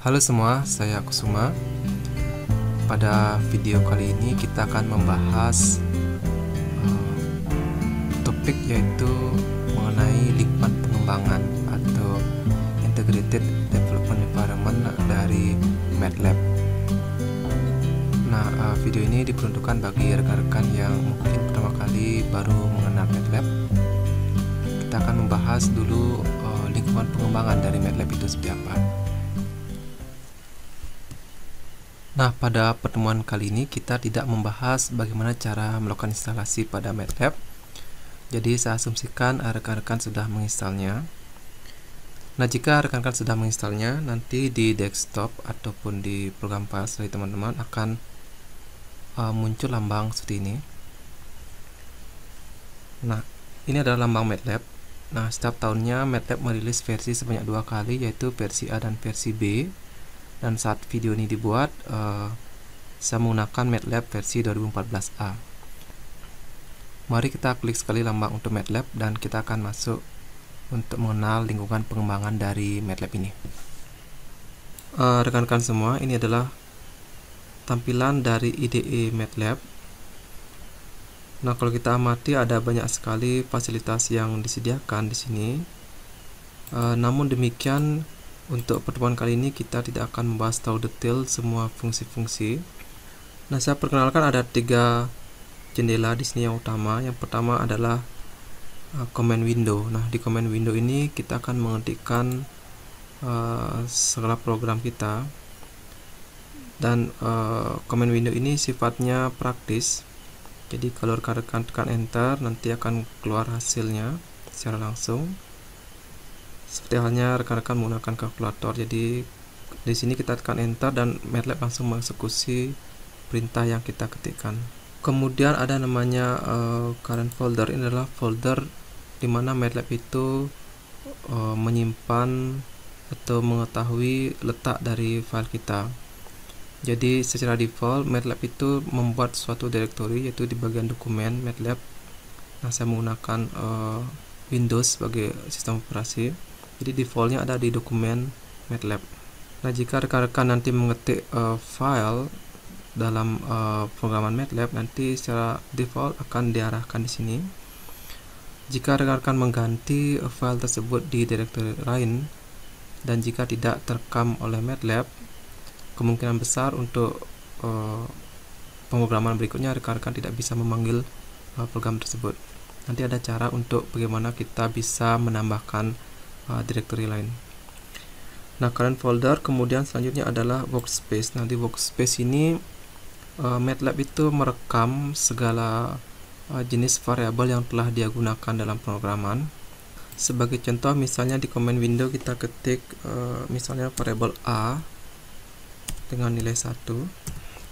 Halo semua, saya Kusuma. Pada video kali ini kita akan membahas topik yaitu mengenai lingkungan pengembangan atau Integrated Development Environment dari MATLAB. Nah, video ini diperuntukkan bagi rekan-rekan yang mungkin pertama kali baru mengenal MATLAB. Kita akan membahas dulu lingkungan pengembangan dari MATLAB itu seperti apa. Nah, pada pertemuan kali ini kita tidak membahas bagaimana cara melakukan instalasi pada MATLAB. Jadi saya asumsikan rekan-rekan sudah menginstalnya. Nah, jika rekan-rekan sudah menginstalnya, nanti di desktop ataupun di program files dari teman-teman akan muncul lambang seperti ini. Nah, ini adalah lambang MATLAB. Nah, setiap tahunnya MATLAB merilis versi sebanyak 2 kali, yaitu versi A dan versi B. Dan saat video ini dibuat, saya menggunakan MATLAB versi 2014A. Mari kita klik sekali lambang untuk MATLAB dan kita akan masuk untuk mengenal lingkungan pengembangan dari MATLAB ini. Rekan-rekan semua, ini adalah tampilan dari IDE MATLAB. Nah, kalau kita amati ada banyak sekali fasilitas yang disediakan di sini. Namun demikian, untuk pertemuan kali ini kita tidak akan membahas terlalu detail semua fungsi-fungsi. Nah, saya perkenalkan ada 3 jendela di sini yang utama. Yang pertama adalah command window. Nah, di command window ini kita akan mengetikkan segala program kita. Dan command window ini sifatnya praktis. Jadi kalau rekan-rekan tekan enter, nanti akan keluar hasilnya secara langsung. Seperti halnya rekan-rekan menggunakan kalkulator. Jadi di sini kita tekan enter dan MATLAB langsung mengeksekusi perintah yang kita ketikkan. Kemudian ada namanya current folder. Ini adalah folder di mana MATLAB itu menyimpan atau mengetahui letak dari file kita. Jadi secara default MATLAB itu membuat suatu directory, yaitu di bagian dokumen MATLAB. Nah, saya menggunakan Windows sebagai sistem operasi. Jadi defaultnya ada di dokumen MATLAB. Nah, jika rekan-rekan nanti mengetik file dalam programan MATLAB, nanti secara default akan diarahkan di sini. Jika rekan-rekan mengganti file tersebut di directory lain, dan jika tidak terekam oleh MATLAB, kemungkinan besar untuk pemrograman berikutnya rekan-rekan tidak bisa memanggil program tersebut. Nanti ada cara untuk bagaimana kita bisa menambahkan directory lain. Nah, current folder. Kemudian selanjutnya adalah workspace. Nah, di workspace ini MATLAB itu merekam segala jenis variabel yang telah dia gunakan dalam pemrograman. Sebagai contoh, misalnya di command window kita ketik misalnya variabel A dengan nilai 1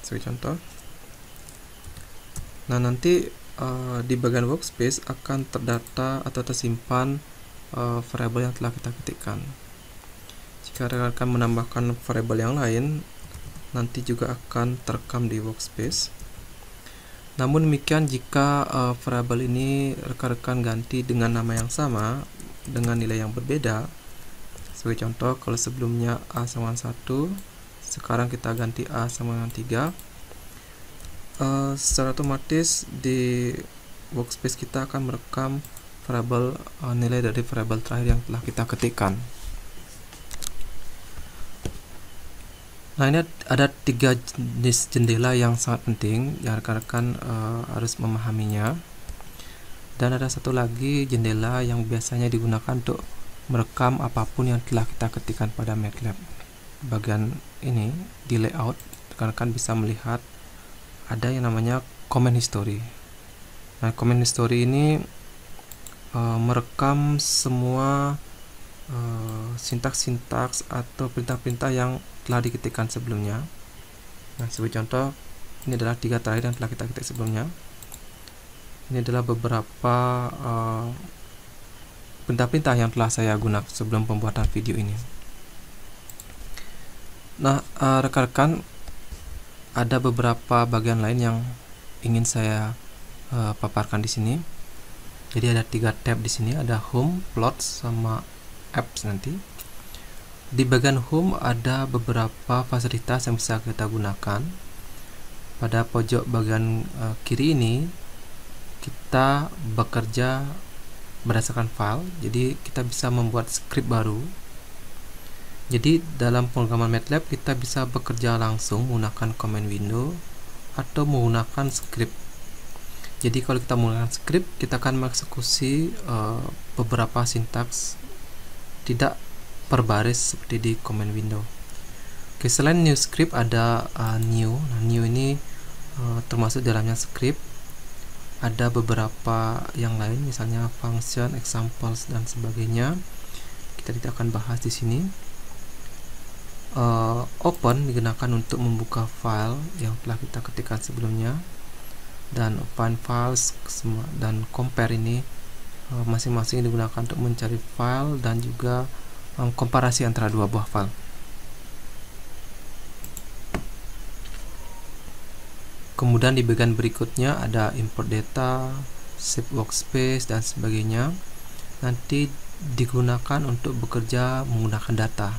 sebagai contoh. Nah, nanti di bagian workspace akan terdata atau tersimpan variabel yang telah kita ketikkan. Jika rekan-rekan menambahkan variabel yang lain, nanti juga akan terekam di workspace. Namun demikian, jika variabel ini rekan-rekan ganti dengan nama yang sama dengan nilai yang berbeda, sebagai contoh, kalau sebelumnya A sama 1, sekarang kita ganti A sama dengan 3, secara otomatis di workspace kita akan merekam variabel nilai dari variabel terakhir yang telah kita ketikkan. Nah, ini ada 3 jenis jendela yang sangat penting yang rekan-rekan harus memahaminya. Dan ada satu lagi jendela yang biasanya digunakan untuk merekam apapun yang telah kita ketikkan pada MATLAB. Bagian ini di layout, rekan-rekan bisa melihat ada yang namanya command history. Nah, command history ini merekam semua sintaks-sintaks atau perintah-perintah yang telah diketikkan sebelumnya. Nah, sebagai contoh, ini adalah 3 terakhir yang telah kita ketik sebelumnya. Ini adalah beberapa perintah-perintah yang telah saya gunakan sebelum pembuatan video ini. Nah, rekan-rekan, ada beberapa bagian lain yang ingin saya paparkan di sini. Jadi ada 3 tab di sini, ada home, plots, sama apps nanti. Di bagian home ada beberapa fasilitas yang bisa kita gunakan. Pada pojok bagian kiri ini kita bekerja berdasarkan file, jadi kita bisa membuat script baru. Jadi dalam pemrograman MATLAB kita bisa bekerja langsung menggunakan command window atau menggunakan script. Jadi kalau kita menggunakan script, kita akan mengeksekusi beberapa sintaks tidak per baris seperti di command window. Oke, selain new script ada new. Nah, new ini termasuk dalamnya script. Ada beberapa yang lain, misalnya function, examples dan sebagainya. Kita tidak akan bahas di sini. Open digunakan untuk membuka file yang telah kita ketikkan sebelumnya, dan find files dan compare ini masing-masing digunakan untuk mencari file dan juga komparasi antara dua buah file. Kemudian di bagian berikutnya ada import data, save workspace dan sebagainya. Nanti digunakan untuk bekerja menggunakan data.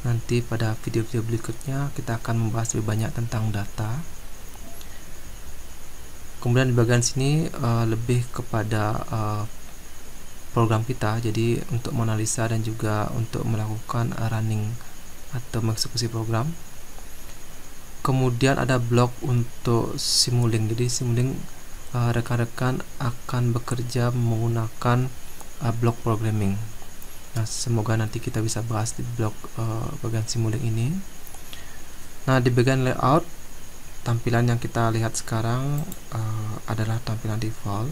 Nanti pada video-video berikutnya kita akan membahas lebih banyak tentang data. Kemudian di bagian sini lebih kepada program kita, jadi untuk menganalisa dan juga untuk melakukan running atau mengeksekusi program. Kemudian ada blok untuk Simulink. Jadi Simulink rekan-rekan akan bekerja menggunakan blok programming. Nah, semoga nanti kita bisa bahas di blok bagian Simulink ini. Nah, di bagian layout, tampilan yang kita lihat sekarang adalah tampilan default.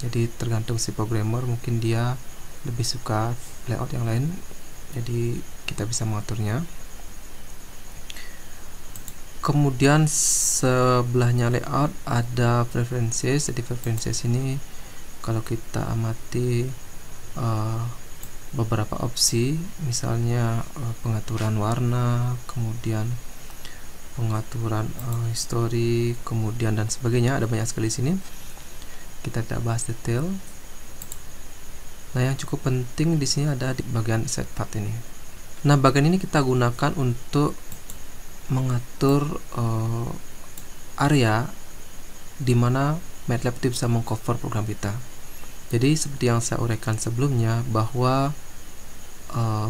Jadi tergantung si programmer, mungkin dia lebih suka layout yang lain, jadi kita bisa mengaturnya. Kemudian sebelahnya layout ada preferences. Jadi preferences ini kalau kita amati beberapa opsi, misalnya pengaturan warna, kemudian pengaturan history, kemudian dan sebagainya. Ada banyak sekali di sini. Kita tidak bahas detail. Nah, yang cukup penting di sini ada di bagian set path ini. Nah, bagian ini kita gunakan untuk mengatur area di mana MATLAB itu bisa mengcover program kita. Jadi seperti yang saya uraikan sebelumnya, bahwa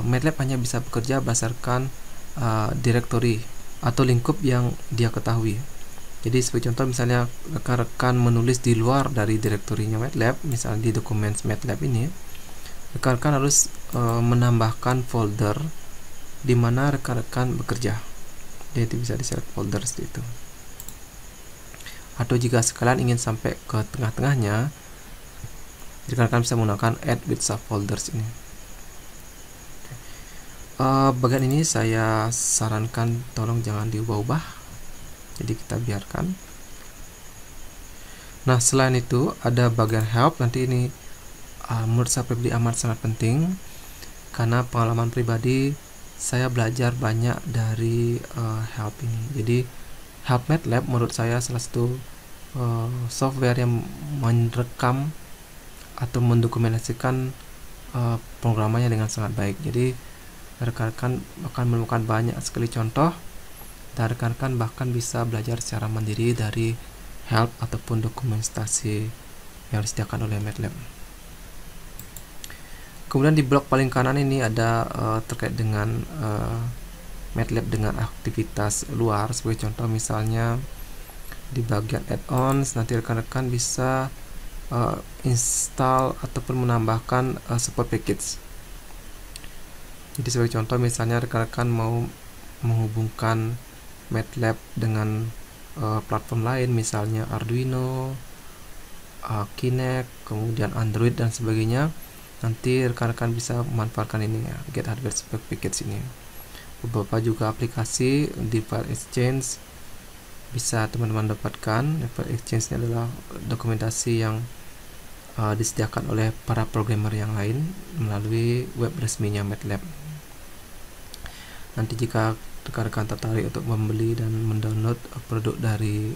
MATLAB hanya bisa bekerja berdasarkan directory atau lingkup yang dia ketahui. Jadi sebagai contoh, misalnya rekan-rekan menulis di luar dari direktorinya MATLAB, misalnya di dokumen MATLAB ini, rekan-rekan harus menambahkan folder di mana rekan-rekan bekerja. Jadi bisa di-select folder seperti itu. Atau jika sekalian ingin sampai ke tengah-tengahnya, rekan-rekan bisa menggunakan add with subfolders ini. Bagian ini saya sarankan tolong jangan diubah-ubah, jadi kita biarkan. Nah, selain itu ada bagian help. Nanti ini menurut saya pribadi amat sangat penting, karena pengalaman pribadi saya belajar banyak dari help ini. Jadi help MATLAB menurut saya salah satu software yang merekam atau mendokumentasikan programannya dengan sangat baik. Jadi rekan-rekan akan menemukan banyak sekali contoh, dan rekan-rekan bahkan bisa belajar secara mandiri dari help ataupun dokumentasi yang disediakan oleh MATLAB. Kemudian di blok paling kanan ini ada terkait dengan MATLAB dengan aktivitas luar. Sebagai contoh, misalnya di bagian add-ons, nanti rekan-rekan bisa install ataupun menambahkan support package. Jadi sebagai contoh, misalnya rekan-rekan mau menghubungkan MATLAB dengan platform lain, misalnya Arduino, Kinect, kemudian Android dan sebagainya. Nanti rekan-rekan bisa memanfaatkan ini ya, Get Hardware Spec Package ini. Beberapa juga aplikasi di File Exchange bisa teman-teman dapatkan. File Exchange ini adalah dokumentasi yang disediakan oleh para programmer yang lain melalui web resminya MATLAB. Nanti jika rekan-rekan tertarik untuk membeli dan mendownload produk dari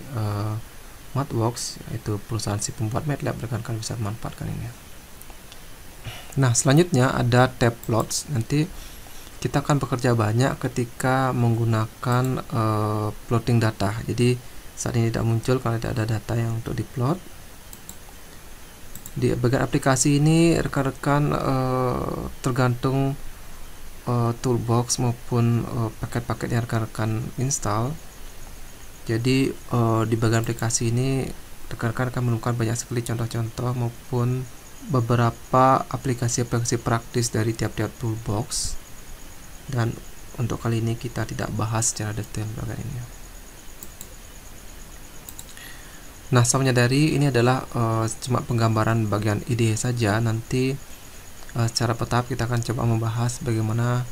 MathWorks, yaitu perusahaan si pembuat MATLAB, rekan-rekan bisa memanfaatkan ini. Nah, selanjutnya ada tab plots. Nanti kita akan bekerja banyak ketika menggunakan plotting data. Jadi saat ini tidak muncul karena tidak ada data yang untuk diplot. Di bagian aplikasi ini rekan-rekan tergantung toolbox maupun paket-paket yang rekan-rekan install. Jadi di bagian aplikasi ini rekan-rekan akan menemukan banyak sekali contoh-contoh maupun beberapa aplikasi-aplikasi praktis dari tiap-tiap toolbox, dan untuk kali ini kita tidak bahas secara detail bagian ini. Nah, saya menyadari ini adalah cuma penggambaran bagian IDE saja. Nanti secara bertahap kita akan coba membahas bagaimana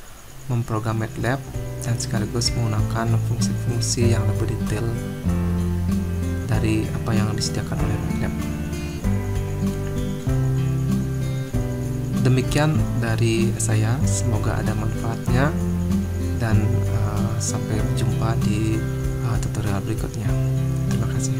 memprogram MATLAB dan sekaligus menggunakan fungsi-fungsi yang lebih detail dari apa yang disediakan oleh MATLAB. Demikian dari saya, semoga ada manfaatnya, dan sampai jumpa di tutorial berikutnya. Terima kasih.